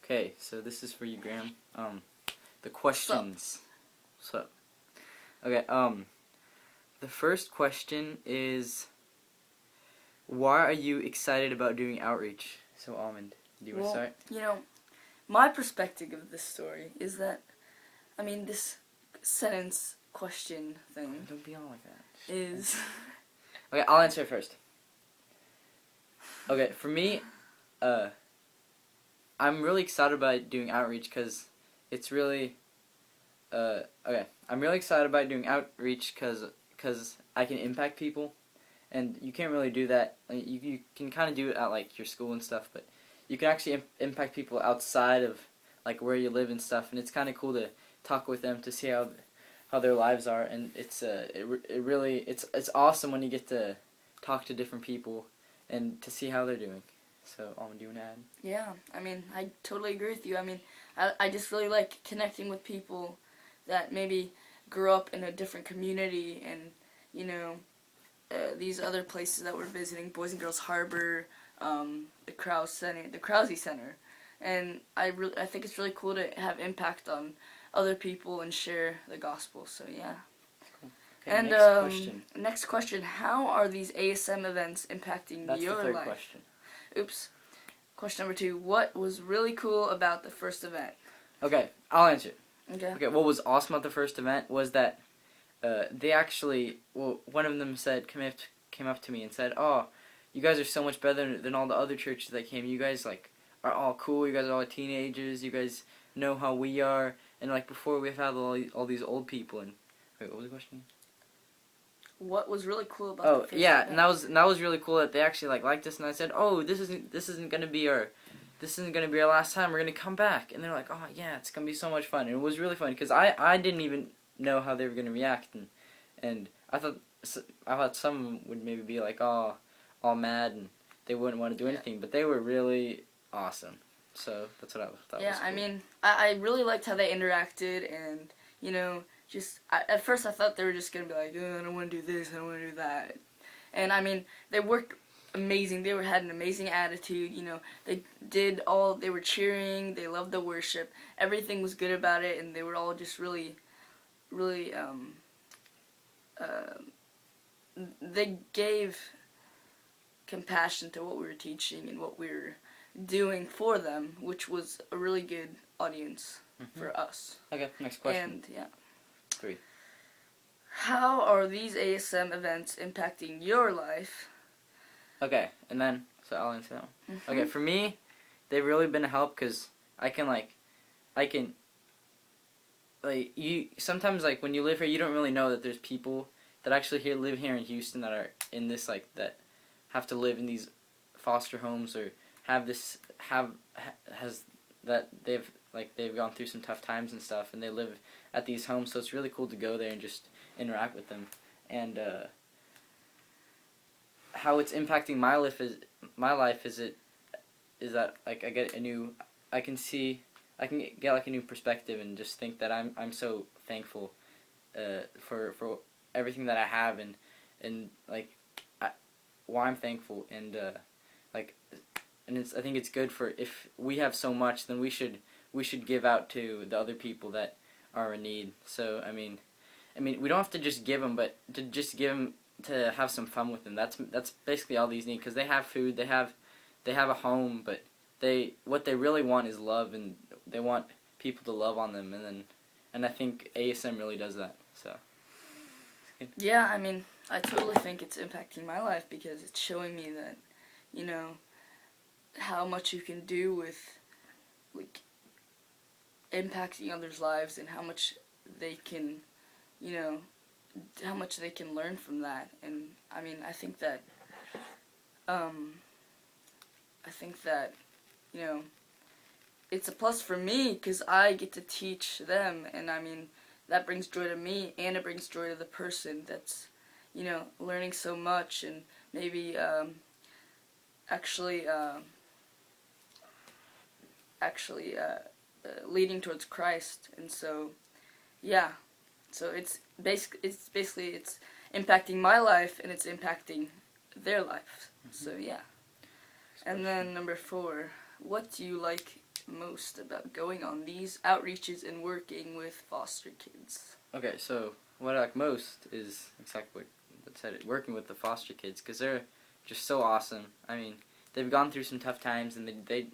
Okay, so this is for you, Graham. The questions. So, okay, the first question is, why are you excited about doing outreach? So, Amund, do you want to start? You know, my perspective of this story is that, I mean, this sentence question thing Don't be on like that. is... Okay, I'll answer it first. Okay, for me, I'm really excited about doing outreach because it's really, okay, I'm really excited about doing outreach because I can impact people, and you can't really do that. You can kind of do it at like your school and stuff, but you can actually impact people outside of like where you live and stuff, and it's kind of cool to talk with them to see how their lives are, and it's awesome when you get to talk to different people and to see how they're doing. So, do you want to add? Yeah, I mean, I totally agree with you. I mean, I just really like connecting with people that maybe grew up in a different community, and, you know, these other places that we're visiting, Boys and Girls Harbor, the Krause Center, and I think it's really cool to have impact on other people and share the gospel. So yeah. Cool. Okay, And next question: how are these ASM events impacting That's your the third life? question. Oops. Question number 2: what was really cool about the first event? Okay, I'll answer. Okay. Okay, what was awesome about the first event was that they actually, one of them came up to me and said, "Oh, you guys are so much better than all the other churches that came. You guys like are all cool. You guys are all teenagers. You guys know how we are. And like before, we've had all these old people." And wait, what was the question? What was really cool about the first yeah, event? and that was really cool that they actually liked us. And I said, "Oh, this isn't gonna be our last time. We're gonna come back." And they're like, "Oh yeah, it's gonna be so much fun." And it was really fun because I didn't even know how they were gonna react, and I thought some would maybe be like, all mad, and they wouldn't want to do anything, but they were really awesome. So that's what I thought. Yeah, was cool. I mean, I really liked how they interacted, and you know, at first I thought they were just gonna be like, oh, I don't want to do this, I don't want to do that, and I mean, they worked amazing. They had an amazing attitude. You know, they were cheering. They loved the worship. Everything was good about it, and they were all just really, really. They gave compassion to what we were teaching and what we were doing for them, which was a really good audience for us. Okay, next question. And yeah. 3. How are these ASM events impacting your life? Okay, and then so I'll answer that one. Okay, for me, they've really been a help because you sometimes like when you live here, you don't really know that there's people that actually live here in Houston that are in this that have to live in these foster homes or they've gone through some tough times and stuff, and they live at these homes. So it's really cool to go there and just interact with them, and how it's impacting my life is that like I can get like a new perspective and just think that I'm so thankful for everything that I have, and like why I'm thankful, and I think it's good for, if we have so much, then we should give out to the other people that are in need. So I mean we don't have to just give them, but to just give them to have some fun with them. That's basically all these need, because they have food, they have a home, but what they really want is love, and they want people to love on them, and I think ASM really does that. So yeah, I mean, I totally think it's impacting my life because it's showing me that, you know, how much you can do with like impacting others' lives, and how much they can, you know, how much they can learn from that. And I mean, I think that you know, it's a plus for me because I get to teach them, and I mean, that brings joy to me, and it brings joy to the person that's, you know, learning so much, and maybe actually leading towards Christ. And so yeah, so it's basically impacting my life, and it's impacting their life. So yeah. And then number 4, what do you like most about going on these outreaches and working with foster kids? Okay, so what I like most is exactly what said it, working with the foster kids, because they're just so awesome. I mean, they've gone through some tough times, and they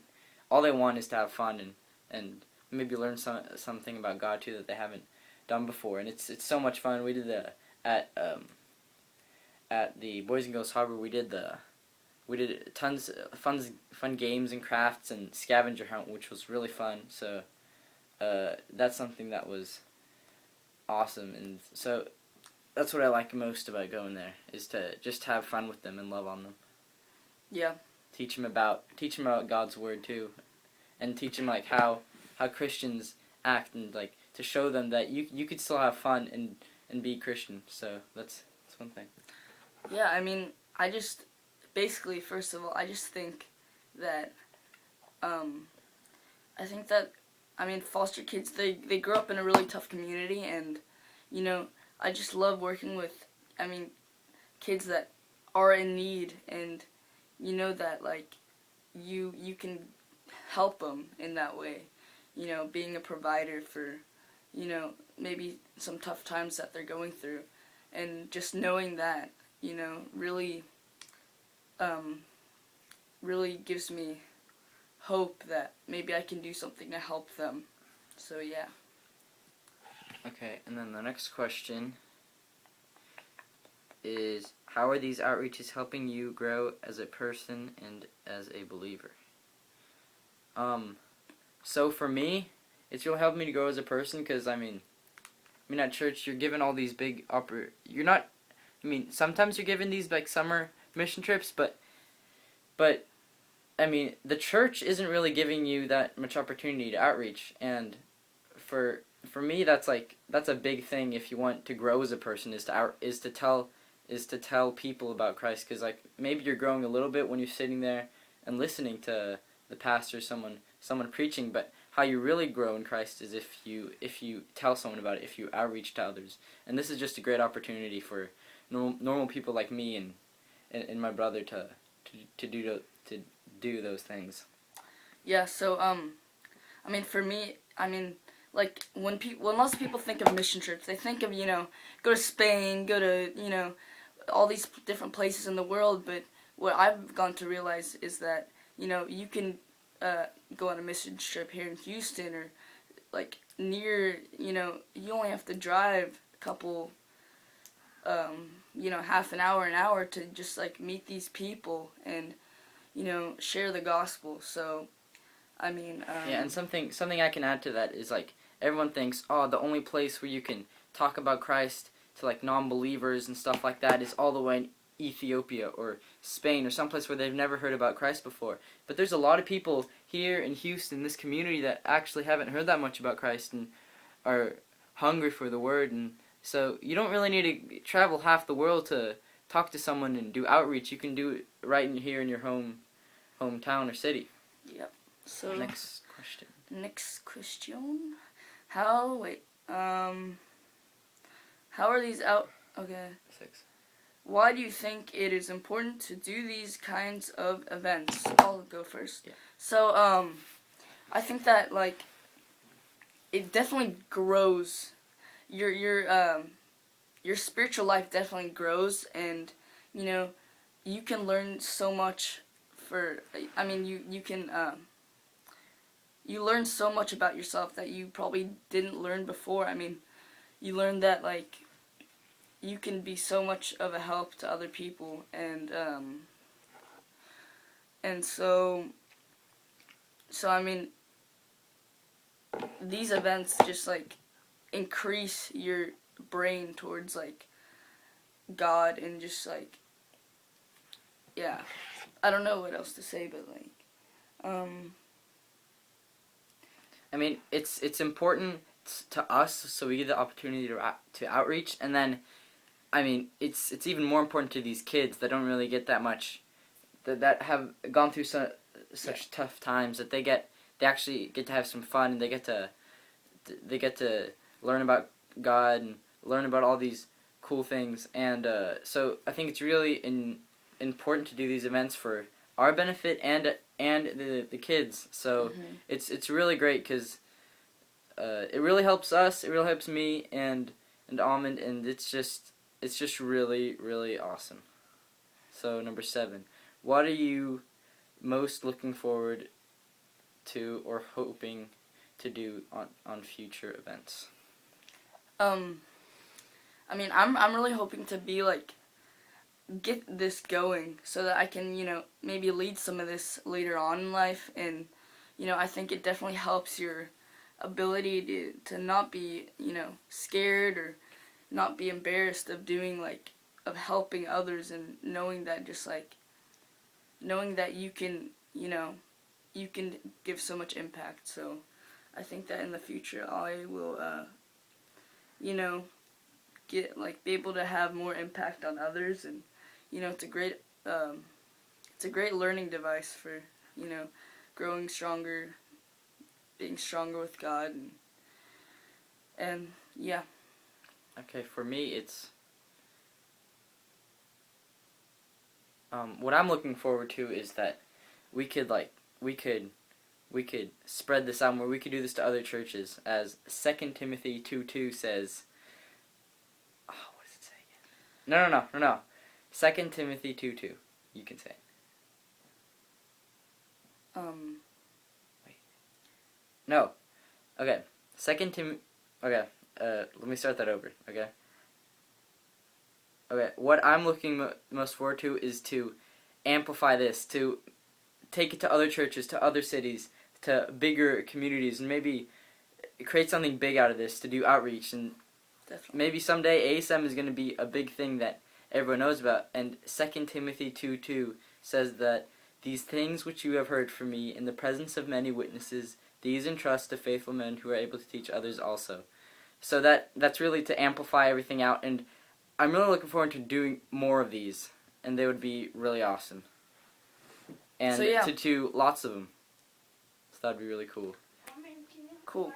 all they want is to have fun and maybe learn something about God too that they haven't done before, and it's so much fun. We did at the Boys and Girls Harbor. We did tons of fun games and crafts and scavenger hunt, which was really fun. So that's something that was awesome, and so that's what I like most about going there, is to just have fun with them and love on them. Yeah. Teach them about God's word too, and teach them like how Christians act, and like to show them that you could still have fun and be Christian. So that's one thing. Yeah, I mean, I just basically, first of all, I just think that foster kids, they grow up in a really tough community, and you know, I just love working with, kids that are in need, and you know that like you can help them in that way, you know, being a provider for, you know, maybe some tough times that they're going through, and just knowing that, you know, really gives me hope that maybe I can do something to help them. So yeah. Okay, and then the next question is, how are these outreaches helping you grow as a person and as a believer? So for me, it's really helped me to grow as a person, because I mean at church you're given all these big sometimes you're given these like summer mission trips, but I mean the church isn't really giving you that much opportunity to outreach, and for me that's a big thing if you want to grow as a person, is to tell people about Christ, because like maybe you're growing a little bit when you're sitting there and listening to the pastor, someone preaching, but how you really grow in Christ is if you tell someone about it, if you outreach to others. And this is just a great opportunity for normal people like me and my brother to do those things. Yeah, so for me, like when lots of people think of mission trips, they think of, you know, go to Spain, go to, you know, all these different places in the world, but what I've gone to realize is that, you know, you can go on a mission trip here in Houston, or like near, you know, you only have to drive a couple, you know, half an hour to just like meet these people and, you know, share the gospel. So I mean yeah, and something I can add to that is like everyone thinks, oh, the only place where you can talk about Christ to like non-believers and stuff like that is all the way in Ethiopia or Spain or someplace where they've never heard about Christ before. But there's a lot of people here in Houston, this community, that actually haven't heard that much about Christ and are hungry for the word. And so you don't really need to travel half the world to talk to someone and do outreach. You can do it right here in your hometown or city. Yep. So next question. How are these out? Okay. 6. Why do you think it is important to do these kinds of events? I'll go first. Yeah. So, I think that like it definitely grows your spiritual life definitely grows, and you know you can learn so much. You learn so much about yourself that you probably didn't learn before. I mean, you learn that like you can be so much of a help to other people, and so I mean, these events just like increase your brain towards like God, and just like, yeah, I don't know what else to say, but like I mean, it's important to us, so we get the opportunity to outreach, and then I mean, it's even more important to these kids that don't really get that much, that have gone through such tough times, that they actually get to have some fun, and they get to learn about God and learn about all these cool things. And so I think it's really important to do these events for our benefit and and the kids. So Mhm. it's really great because it really helps us. It really helps me and Amund, and it's just really really awesome. So number 7, what are you most looking forward to or hoping to do on future events? I mean, I'm really hoping to be like get this going so that I can, maybe lead some of this later on in life. And, I think it definitely helps your ability to not be, scared or not be embarrassed of doing, like, of helping others, and knowing that knowing that you can give so much impact. So I think that in the future I will, you know, be able to have more impact on others. And it's a great learning device for growing stronger, being stronger with God, and yeah. Okay, for me it's what I'm looking forward to is that we could we could spread this out more. We could do this to other churches, as 2 Timothy 2:2 says. Oh, what does it say again? No. 2 Timothy 2:2. You can say it. Wait. No. Okay. Second Tim. Okay. Let me start that over. Okay. Okay. What I'm looking most forward to is to amplify this, to take it to other churches, to other cities, to bigger communities, and maybe create something big out of this, to do outreach. And Definitely. maybe someday ASM is going to be a big thing that everyone knows about. And 2 Timothy 2:2 says that these things which you have heard from me in the presence of many witnesses, these entrust to faithful men who are able to teach others also. So that's really to amplify everything out, and I'm really looking forward to doing more of these, and they would be really awesome. And So, yeah. to lots of them. So that'd be really cool. Cool.